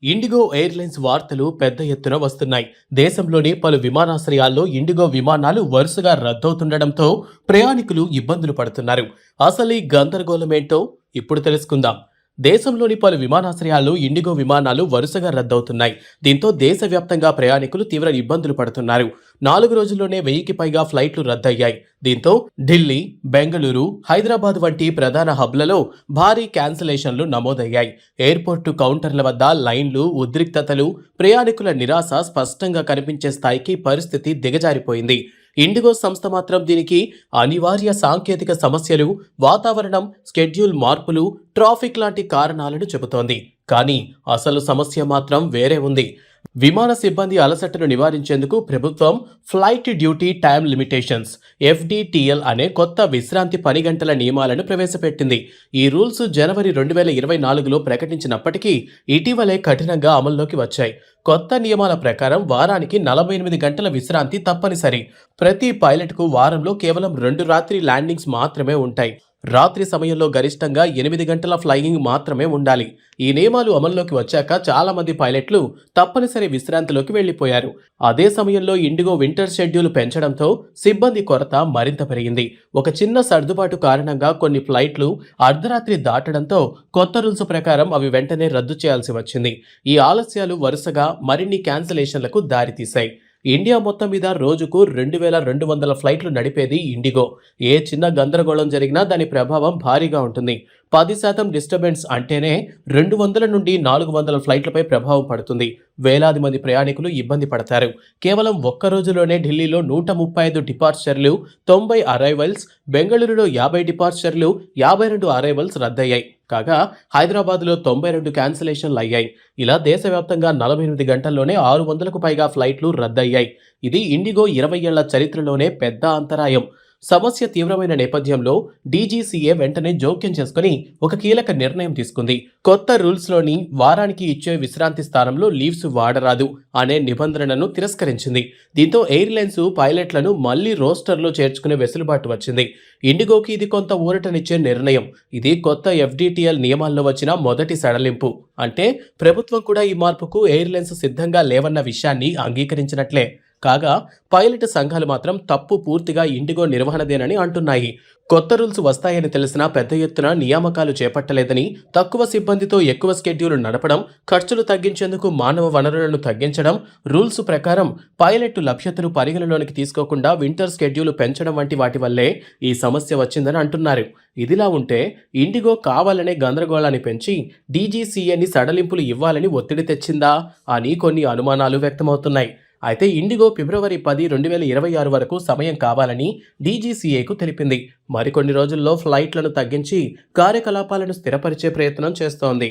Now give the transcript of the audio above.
IndiGo airlines వార్తలు పెద్ద ఎత్తున వస్తున్నాయి. దేశంలోని పలు విమానాశ్రయాల్లో ఇండిగో విమానాలు వరుసగా రద్దవుతుండటంతో ప్రయాణికులు ఇబ్బందులు పడుతున్నారు. అసలు ఈ గందరగోళమేంటో ఇప్పుడు తెలుసుకుందాం. దేశంలోని పలు విమానాశ్రయాల్లో ఇండిగో విమానాలు వరుసగా రద్దవుతున్నాయి. దీంతో దేశవ్యాప్తంగా ప్రయాణికులు తీవ్ర ఇబ్బందులు పడుతున్నారు. 4 రోజుల్లోనే 1000కి పైగా ఫ్లైట్లు రద్దయ్యాయి. దీంతో ఢిల్లీ, బెంగళూరు, హైదరాబాద్ వంటి ప్రధాన హబ్లలో భారీ క్యాన్సిలేషన్లు నమోదయ్యాయి. ఎయిర్పోర్టు కౌంటర్ల వద్ద లైన్లు, ఉద్రిక్తతలు, ప్రయాణికుల నిరాశ స్పష్టంగా కనిపించే స్థాయికి పరిస్థితి దిగజారిపోయింది. ఇండిగో సంస్థ మాత్రం దీనికి అనివార్య సాంకేతిక సమస్యలు, వాతావరణం, స్కెడ్యూల్ మార్పులు, ట్రాఫిక్ లాంటి కారణాలను చెబుతోంది. కానీ అసలు సమస్య మాత్రం వేరే ఉంది. విమాన సిబ్బంది అలసటను నివారించేందుకు ప్రభుత్వం flight duty time limitations (FDTL) అనే కొత్త విశ్రాంతి పని గంటల నియమాలను ప్రవేశపెట్టింది. ఈ రూల్స్ జనవరి 2024లో ప్రకటించినప్పటికీ ఇటీవలే కఠినంగా అమల్లోకి వచ్చాయి. కొత్త నియమాల ప్రకారం వారానికి 48 గంటల విశ్రాంతి తప్పనిసరి. ప్రతి పైలట్కు వారంలో కేవలం 2 రాత్రి ల్యాండింగ్స్ మాత్రమే ఉంటాయి. రాత్రి సమయంలో గరిష్టంగా 8 గంటల ఫ్లయింగ్ మాత్రమే ఉండాలి. ఈ నియమాలు అమల్లోకి వచ్చాక చాలా మంది పైలట్లు తప్పనిసరి విశ్రాంతిలోకి వెళ్లిపోయారు. అదే సమయంలో ఇండిగో వింటర్ షెడ్యూల్ పెంచడంతో సిబ్బంది కొరత మరింత పెరిగింది. ఒక చిన్న సర్దుబాటు కారణంగా కొన్ని ఫ్లైట్లు అర్ధరాత్రి దాటడంతో కొత్త రూల్స్ ప్రకారం అవి వెంటనే రద్దు చేయాల్సి వచ్చింది. ఈ ఆలస్యాలు వరుసగా మరిన్ని క్యాన్సిలేషన్లకు దారితీశాయి. ఇండియా మొత్తం మీద రోజుకు 2200 ఫ్లైట్లు నడిపేది ఇండిగో. ఏ చిన్న గందరగోళం జరిగినా దాని ప్రభావం భారీగా ఉంటుంది. 10% డిస్టర్బెన్స్ అంటేనే 200 నుండి 400 ఫ్లైట్లపై ప్రభావం పడుతుంది. వేలాది మంది ప్రయాణికులు ఇబ్బంది పడతారు. కేవలం ఒక్క రోజులోనే ఢిల్లీలో 135 డిపార్చర్లు, 90 అరైవల్స్, బెంగళూరులో 50 డిపార్చర్లు, 52 అరైవల్స్ రద్దయ్యాయి. కాగా హైదరాబాద్లో 92 క్యాన్సిలేషన్లు అయ్యాయి. ఇలా దేశవ్యాప్తంగా 48 గంటల్లోనే 600కు పైగా ఫ్లైట్లు రద్దయ్యాయి. ఇది ఇండిగో 20 ఏళ్ల చరిత్రలోనే పెద్ద అంతరాయం. సమస్య తీవ్రమైన నేపథ్యంలో DGCA వెంటనే జోక్యం చేసుకుని ఒక కీలక నిర్ణయం తీసుకుంది. కొత్త రూల్స్లోని వారానికి ఇచ్చే విశ్రాంతి స్థానంలో లీవ్స్ వాడరాదు అనే నిబంధనను తిరస్కరించింది. దీంతో ఎయిర్లైన్స్ పైలట్లను మళ్లీ రోస్టర్లో చేర్చుకునే వెసులుబాటు వచ్చింది. ఇండిగోకి ఇది కొంత ఊరటనిచ్చే నిర్ణయం. ఇది కొత్త FDTL నియమాల్లో వచ్చిన మొదటి సడలింపు. అంటే ప్రభుత్వం కూడా ఈ మార్పుకు ఎయిర్లైన్స్ సిద్ధంగా లేవన్న విషయాన్ని అంగీకరించినట్లే. కాగా పైలట్ సంఘాలు మాత్రం తప్పు పూర్తిగా ఇండిగో నిర్వహణదేనని అంటున్నాయి. కొత్త రూల్స్ వస్తాయని తెలిసినా పెద్ద ఎత్తున నియామకాలు చేపట్టలేదని, తక్కువ సిబ్బందితో ఎక్కువ స్కెడ్యూల్ నడపడం, ఖర్చులు తగ్గించేందుకు మానవ వనరులను తగ్గించడం, రూల్స్ ప్రకారం పైలట్ లభ్యతను పరిగణలోనికి తీసుకోకుండా వింటర్ స్కెడ్యూల్ పెంచడం వంటి వాటి వల్లే ఈ సమస్య వచ్చిందని అంటున్నారు. ఇదిలా ఉంటే ఇండిగో కావాలనే గందరగోళాన్ని పెంచి DGCAని సడలింపులు ఇవ్వాలని ఒత్తిడి తెచ్చిందా అని కొన్ని అనుమానాలు వ్యక్తమవుతున్నాయి. అయితే ఇండిగో ఫిబ్రవరి 10, 2026 వరకు సమయం కావాలని DGCAకు తెలిపింది. మరికొన్ని రోజుల్లో ఫ్లైట్లను తగ్గించి కార్యకలాపాలను స్థిరపరిచే ప్రయత్నం చేస్తోంది.